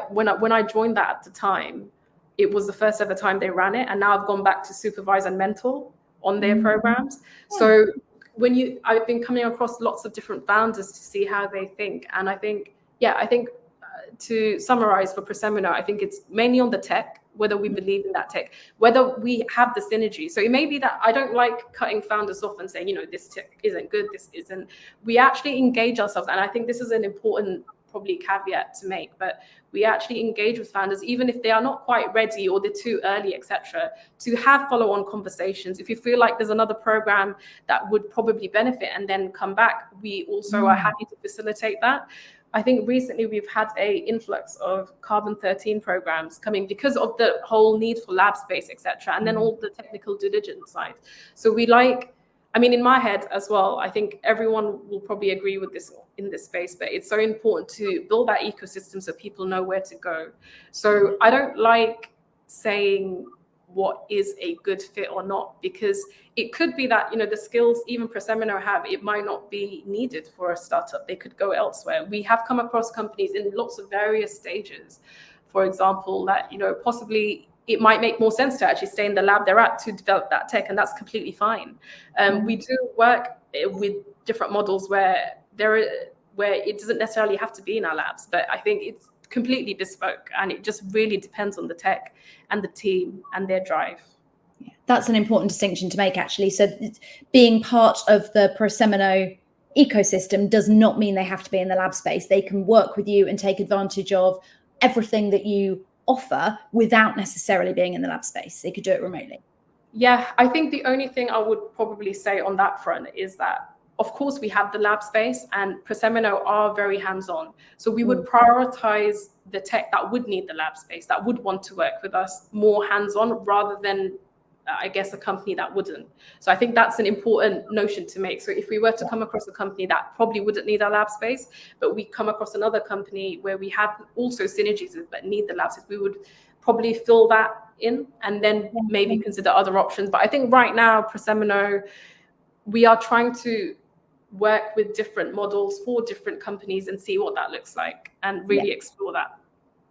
when I joined that at the time, it was the first ever time they ran it. And now I've gone back to supervise and mentor on their programs. So I've been coming across lots of different founders to see how they think. And I think to summarize for Prosemino, I think it's mainly on the tech, whether we believe in that tech, whether we have the synergy. So it may be that I don't like cutting founders off and saying, this tech isn't good, this isn't. We actually engage ourselves. And I think this is an important probably caveat to make, but we actually engage with founders, even if they are not quite ready or they're too early, etc., to have follow-on conversations. If you feel like there's another program that would probably benefit and then come back, we also are happy to facilitate that. I think recently we've had a influx of carbon-13 programs coming because of the whole need for lab space, etc., and then all the technical due diligence side. So in my head as well, I think everyone will probably agree with this in this space, but it's so important to build that ecosystem so people know where to go. So I don't like saying what is a good fit or not, because it could be that, the skills even Prosemino have, it might not be needed for a startup. They could go elsewhere. We have come across companies in lots of various stages, for example, that, possibly it might make more sense to actually stay in the lab they're at to develop that tech, and that's completely fine. We do work with different models where it doesn't necessarily have to be in our labs, but I think it's completely bespoke, and it just really depends on the tech and the team and their drive. Yeah, that's an important distinction to make, actually. So being part of the Prosemino ecosystem does not mean they have to be in the lab space. They can work with you and take advantage of everything that you offer without necessarily being in the lab space. They could do it remotely. Yeah, I think the only thing I would probably say on that front is that, of course, we have the lab space, and Prosemino are very hands-on. So we would prioritize the tech that would need the lab space, that would want to work with us more hands-on, rather than, I guess, a company that wouldn't. So I think that's an important notion to make. So if we were to come across a company that probably wouldn't need our lab space, but we come across another company where we have also synergies but need the lab space, we would probably fill that in and then maybe consider other options. But I think right now, Prosemino, we are trying to work with different models for different companies and see what that looks like and really explore that.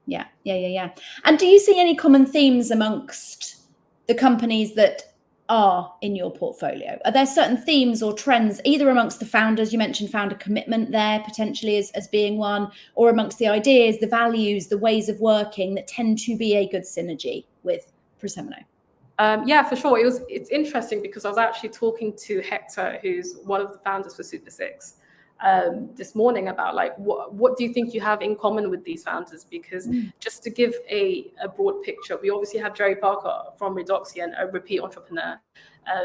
Yeah. And do you see any common themes amongst the companies that are in your portfolio? Are there certain themes or trends, either amongst the founders? You mentioned founder commitment there potentially as being one, or amongst the ideas, the values, the ways of working that tend to be a good synergy with Prosemino? Yeah, for sure. It's interesting because I was actually talking to Hector, who's one of the founders for Super Six, this morning about what do you think you have in common with these founders? Because just to give a broad picture, we obviously have Jerry Parker from Redoxian, a repeat entrepreneur,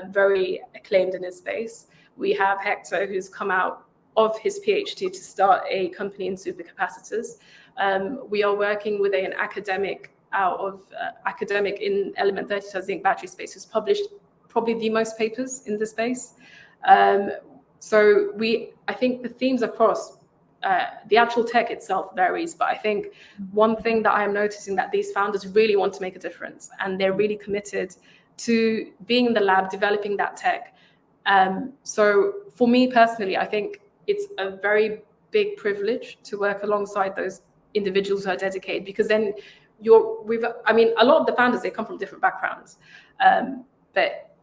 very acclaimed in his space. We have Hector, who's come out of his PhD to start a company in supercapacitors. We are working with an academic in element 30 zinc battery space, who's published probably the most papers in this space. So I think the themes across the actual tech itself varies, but I think one thing that I am noticing that these founders really want to make a difference, and they're really committed to being in the lab, developing that tech. So for me personally, I think it's a very big privilege to work alongside those individuals who are dedicated, because then a lot of the founders, they come from different backgrounds, but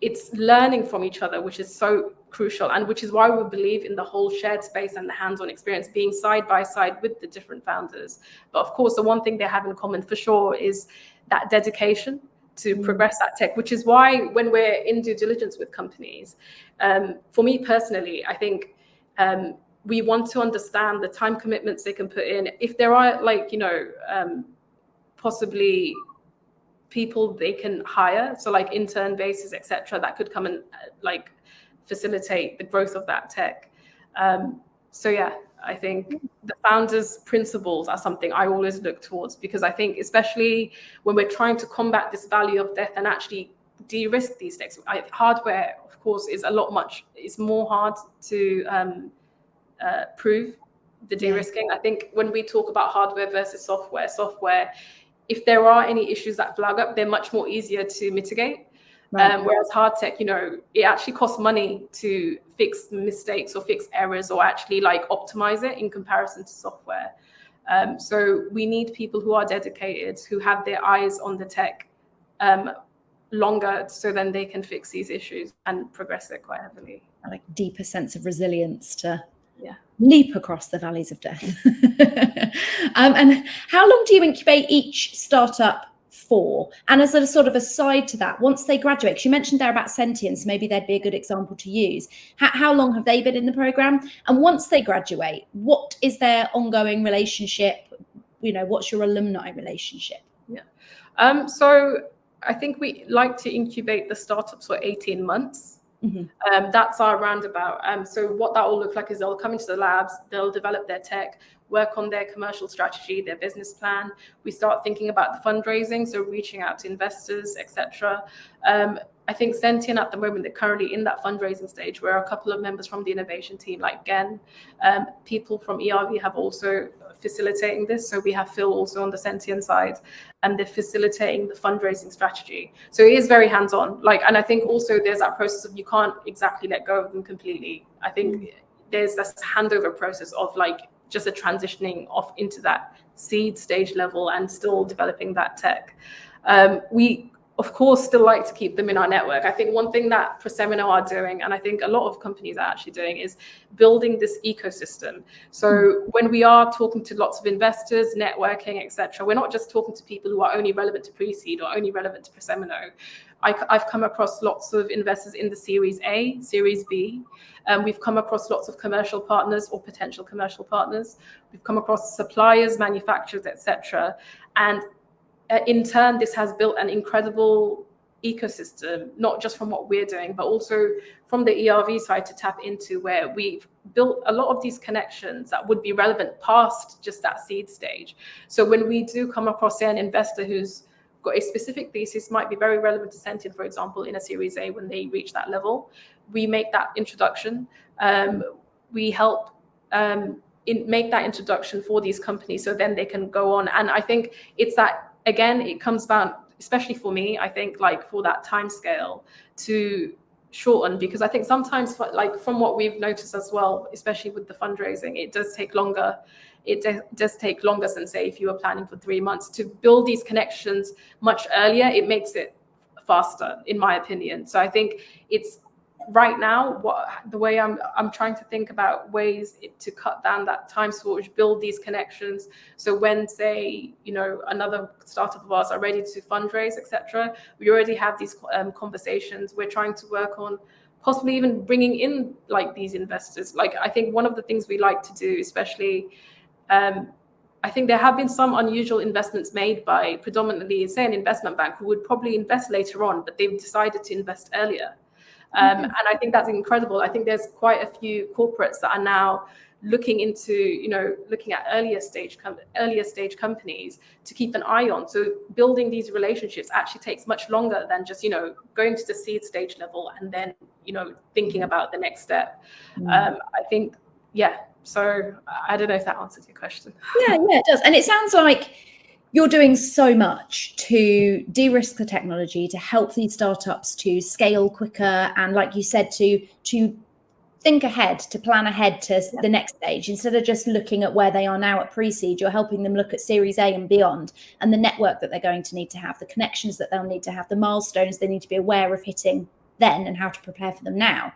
it's learning from each other, which is so crucial, and which is why we believe in the whole shared space and the hands-on experience, being side by side with the different founders. But of course, the one thing they have in common for sure is that dedication to progress that tech, which is why when we're in due diligence with companies, for me personally, I think we want to understand the time commitments they can put in. If there are possibly people they can hire, so like intern bases, etc., that could come and facilitate the growth of that tech. So yeah, I think the founders' principles are something I always look towards, because I think especially when we're trying to combat this valley of death and actually de-risk these techs. Hardware, of course, is it's more hard to prove the de-risking. I think when we talk about hardware versus software, if there are any issues that flag up, they're much more easier to mitigate. Whereas hard tech, it actually costs money to fix mistakes or fix errors or actually like optimize it in comparison to software. So we need people who are dedicated, who have their eyes on the tech longer, so then they can fix these issues and progress it quite heavily. Like deeper sense of resilience to leap across the valleys of death. And how long do you incubate each startup for? And as a sort of aside to that, once they graduate, because you mentioned there about Sentience, maybe they'd be a good example to use. How long have they been in the program? And once they graduate, what is their ongoing relationship? What's your alumni relationship? So I think we like to incubate the startups for 18 months. That's our roundabout. So what that will look like is they'll come into the labs, they'll develop their tech, work on their commercial strategy, their business plan. We start thinking about the fundraising, so reaching out to investors, etc. I think Sentient at the moment, they're currently in that fundraising stage where a couple of members from the innovation team, like Gen, people from ERV have also facilitating this. So we have Phil also on the Sentient side, and they're facilitating the fundraising strategy. So it is very hands-on. And I think also there's that process of you can't exactly let go of them completely. I think there's this handover process of just a transitioning off into that seed stage level and still developing that tech. We of course still like to keep them in our network. I think one thing that Prosemino are doing, and I think a lot of companies are actually doing, is building this ecosystem. So when we are talking to lots of investors, networking, etc., we're not just talking to people who are only relevant to pre-seed or only relevant to Prosemino. I've come across lots of investors in the Series A, Series B. We've come across lots of commercial partners or potential commercial partners. We've come across suppliers, manufacturers, etc. And in turn, this has built an incredible ecosystem, not just from what we're doing, but also from the ERV side to tap into, where we've built a lot of these connections that would be relevant past just that seed stage. So when we do come across an investor who's got a specific thesis, might be very relevant to Sentient, for example, in a Series A when they reach that level, we make that introduction. We help make that introduction for these companies, so then they can go on. And I think it's that, again, it comes about, especially for me, I think for that time scale to shorten, because I think sometimes from what we've noticed as well, especially with the fundraising, it does take longer. It does take longer than, say, if you were planning for 3 months. To build these connections much earlier, it makes it faster, in my opinion. So I think it's right now the way I'm trying to think about ways to cut down that time shortage, build these connections. So when, say, another startup of ours are ready to fundraise, etc., we already have these conversations. We're trying to work on possibly even bringing in these investors. I think one of the things we like to do, especially, I think there have been some unusual investments made by predominantly, say, an investment bank who would probably invest later on, but they've decided to invest earlier. And I think that's incredible. I think there's quite a few corporates that are now looking into, looking at earlier stage companies to keep an eye on. So building these relationships actually takes much longer than just, going to the seed stage level and then, thinking about the next step. I think, so I don't know if that answers your question. Yeah, it does. And it sounds like you're doing so much to de-risk the technology, to help these startups to scale quicker, and, like you said, to think ahead, to plan ahead to the next stage. Instead of just looking at where they are now at pre-seed, you're helping them look at Series A and beyond, and the network that they're going to need to have, the connections that they'll need to have, the milestones they need to be aware of hitting then, and how to prepare for them now.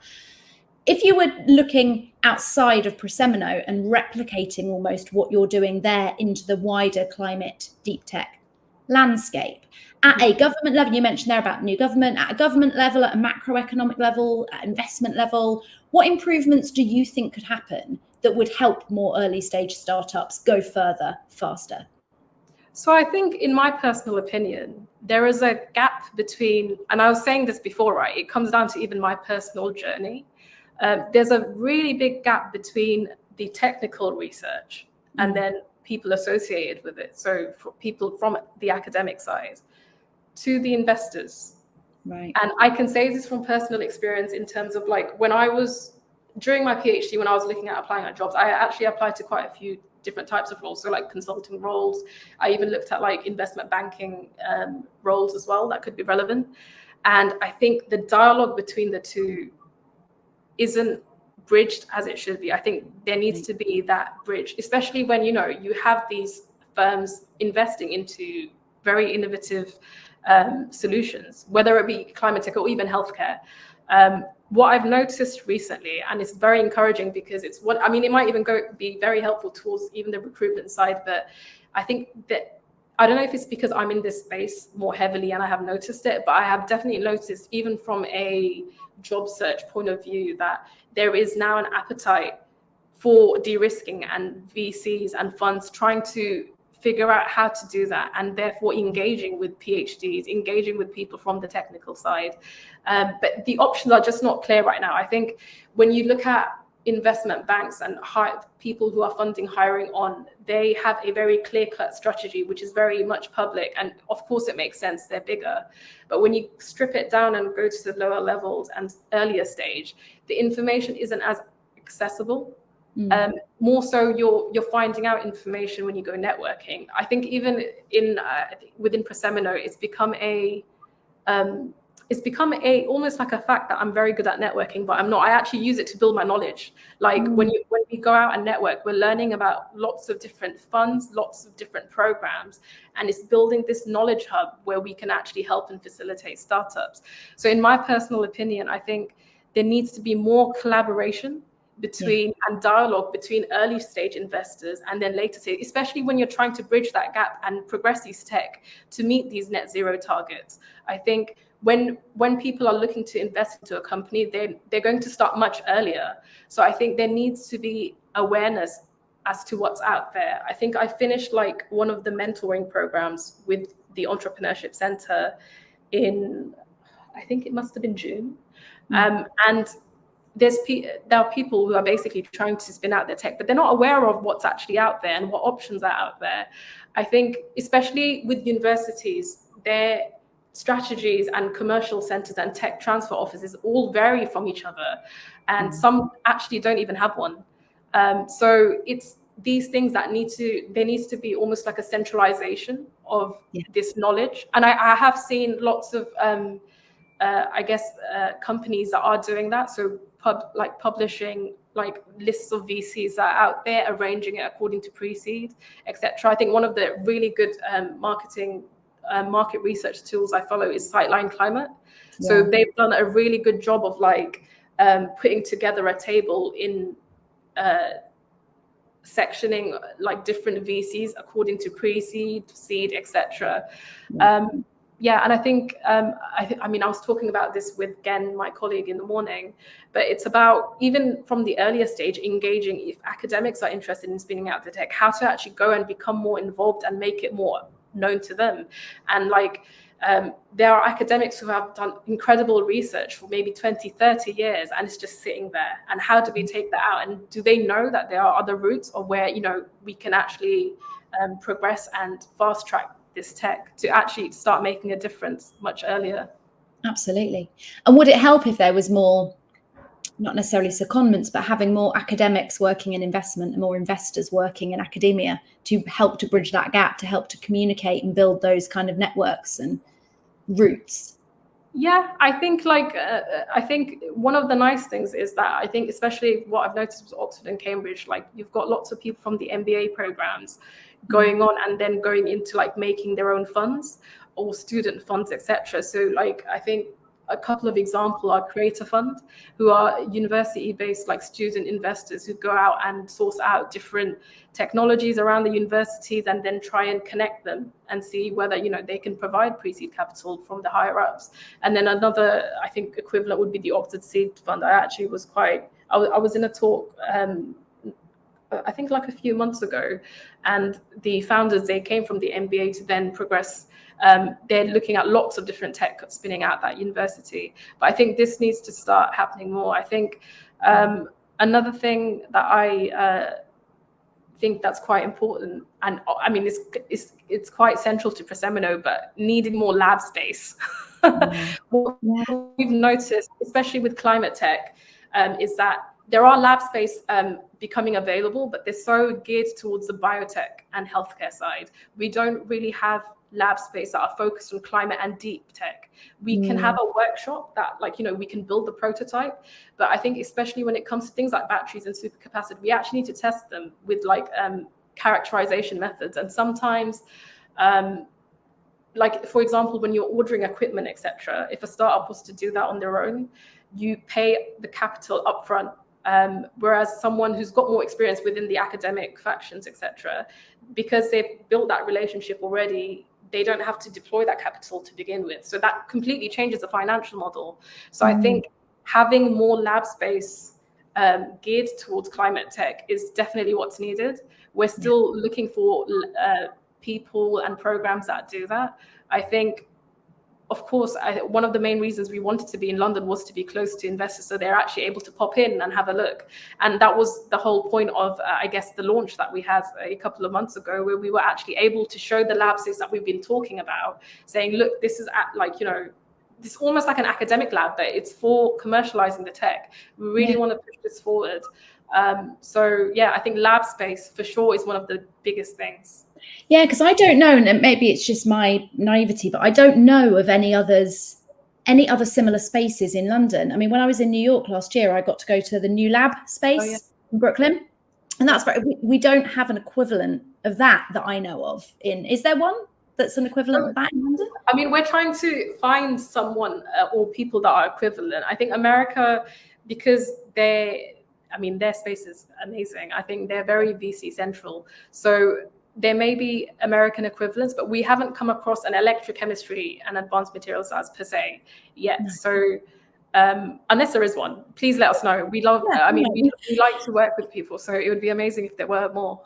If you were looking outside of Prosemino and replicating almost what you're doing there into the wider climate deep tech landscape, at a government level, you mentioned there about new government, at a government level, at a macroeconomic level, at investment level, what improvements do you think could happen that would help more early stage startups go further, faster? So I think, in my personal opinion, there is a gap between, and I was saying this before, right? It comes down to even my personal journey. There's a really big gap between the technical research and then people associated with it. So for people from the academic side to the investors. Right. And I can say this from personal experience in terms of like during my PhD, when I was looking at applying at jobs, I actually applied to quite a few different types of roles. So like consulting roles. I even looked at like investment banking roles as well that could be relevant. And I think the dialogue between the two isn't bridged as it should be. I think there needs to be that bridge, especially when, you know, you have these firms investing into very innovative solutions, whether it be climate tech or even healthcare. What I've noticed recently, and it's very encouraging because it might even be very helpful towards even the recruitment side, but I think that, I don't know if it's because I'm in this space more heavily and I have noticed it, but I have definitely noticed, even from a job search point of view, that there is now an appetite for de-risking, and VCs and funds trying to figure out how to do that, and therefore engaging with PhDs, engaging with people from the technical side. But the options are just not clear right now. I think when you look at investment banks and people who are funding hiring on, they have a very clear-cut strategy, which is very much public. And of course, it makes sense, they're bigger. But when you strip it down and go to the lower levels and earlier stage, the information isn't as accessible. More so, you're finding out information when you go networking. I think even within Prosemino, it's become almost like a fact that I'm very good at networking, but I'm not. I actually use it to build my knowledge. Like when we go out and network, we're learning about lots of different funds, lots of different programs, and it's building this knowledge hub where we can actually help and facilitate startups. So in my personal opinion, I think there needs to be more collaboration and dialogue between early stage investors and then later stage, especially when you're trying to bridge that gap and progress these tech to meet these net zero targets. I think when people are looking to invest into a company, they're going to start much earlier. So I think there needs to be awareness as to what's out there. I think I finished like one of the mentoring programs with the Entrepreneurship Center I think it must have been June. And there are people who are basically trying to spin out their tech, but they're not aware of what's actually out there and what options are out there. I think, especially with universities, their strategies and commercial centers and tech transfer offices all vary from each other, and some actually don't even have one. So it's these things that there needs to be almost like a centralization of this knowledge. And I have seen lots of companies that are doing that. So publishing like lists of VCs that are out there, arranging it according to pre-seed, etc. I think one of the really good market research tools I follow is Sightline Climate. So they've done a really good job of like putting together a table in sectioning like different VCs according to pre-seed, seed, etc. And I think, I was talking about this with Gen, my colleague, in the morning, but it's about, even from the earlier stage, engaging, if academics are interested in spinning out the tech, how to actually go and become more involved and make it more known to them. And like, there are academics who have done incredible research for maybe 20, 30 years, and it's just sitting there. And how do we take that out? And do they know that there are other routes of where, you know, we can actually progress and fast track this tech to actually start making a difference much earlier? Absolutely. And would it help if there was more, not necessarily secondments, but having more academics working in investment and more investors working in academia to help to bridge that gap, to help to communicate and build those kind of networks and routes? Yeah, I think I think one of the nice things is that I think, especially what I've noticed with Oxford and Cambridge, like you've got lots of people from the MBA programs going on and then going into like making their own funds or student funds, etc. So like I think a couple of examples are Creator Fund, who are university-based like student investors who go out and source out different technologies around the universities and then try and connect them and see whether, you know, they can provide pre-seed capital from the higher ups. And then another, I think, equivalent would be the Oxford Seed Fund. I actually was I was in a talk I think like a few months ago, and the founders, they came from the MBA to then progress. They're looking at lots of different tech spinning out that university. But I think this needs to start happening more. I think another thing that I think that's quite important. And I mean, it's quite central to Prosemino, but needing more lab space. What we've noticed, especially with climate tech, is that there are lab space becoming available, but they're so geared towards the biotech and healthcare side. We don't really have lab space that are focused on climate and deep tech. We can have a workshop that, like, you know, we can build the prototype, but I think especially when it comes to things like batteries and supercapacitor, we actually need to test them with like characterization methods. And sometimes, like for example, when you're ordering equipment, etc., if a startup was to do that on their own, you pay the capital upfront. Whereas someone who's got more experience within the academic factions, etc., because they've built that relationship already, they don't have to deploy that capital to begin with. So that completely changes the financial model. So I think having more lab space geared towards climate tech is definitely what's needed. We're still looking for people and programs that do that. I think, of course, one of the main reasons we wanted to be in London was to be close to investors, so they're actually able to pop in and have a look. And that was the whole point of, I guess, the launch that we had a couple of months ago, where we were actually able to show the lab space that we've been talking about, saying, look, this is like, you know, this is almost like an academic lab, but it's for commercializing the tech. We really want to push this forward. So yeah, I think lab space for sure is one of the biggest things. Yeah, because I don't know, and maybe it's just my naivety, but I don't know of any other similar spaces in London. I mean, when I was in New York last year, I got to go to the new lab space in Brooklyn, and that's we don't have an equivalent of that I know of. Is there one that's an equivalent of that in London? I mean, we're trying to find someone or people that are equivalent. I think America, because their space is amazing. I think they're very VC central. So there may be American equivalents, but we haven't come across an electrochemistry and advanced materials science per se yet. No. So unless there is one, please let us know. We love, we like to work with people. So it would be amazing if there were more.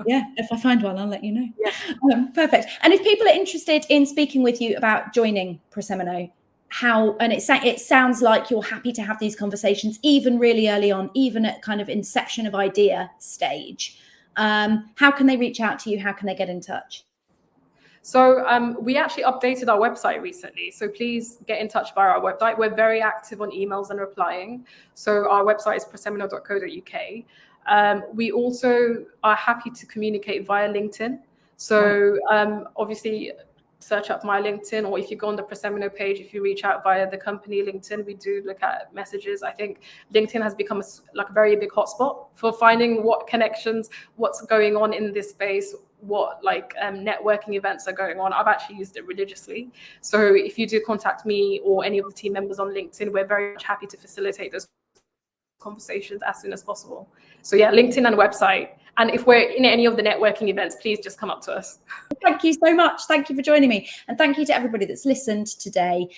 Yeah, if I find one, I'll let you know. Yeah. Perfect. And if people are interested in speaking with you about joining Prosemino, it sounds like you're happy to have these conversations even really early on, even at kind of inception of idea stage. How can they reach out to you? How can they get in touch? So we actually updated our website recently. So please get in touch via our website. We're very active on emails and replying. So our website is prosemino.co.uk. We also are happy to communicate via LinkedIn. So obviously search up my LinkedIn, or if you go on the Prosemino page, if you reach out via the company LinkedIn, we do look at messages. I think LinkedIn has become a very big hotspot for finding what connections, what's going on in this space, what networking events are going on. I've actually used it religiously. So if you do contact me or any of the team members on LinkedIn, we're very much happy to facilitate those conversations as soon as possible. So yeah, LinkedIn and website. And if we're in any of the networking events, please just come up to us. Thank you so much. Thank you for joining me. And thank you to everybody that's listened today.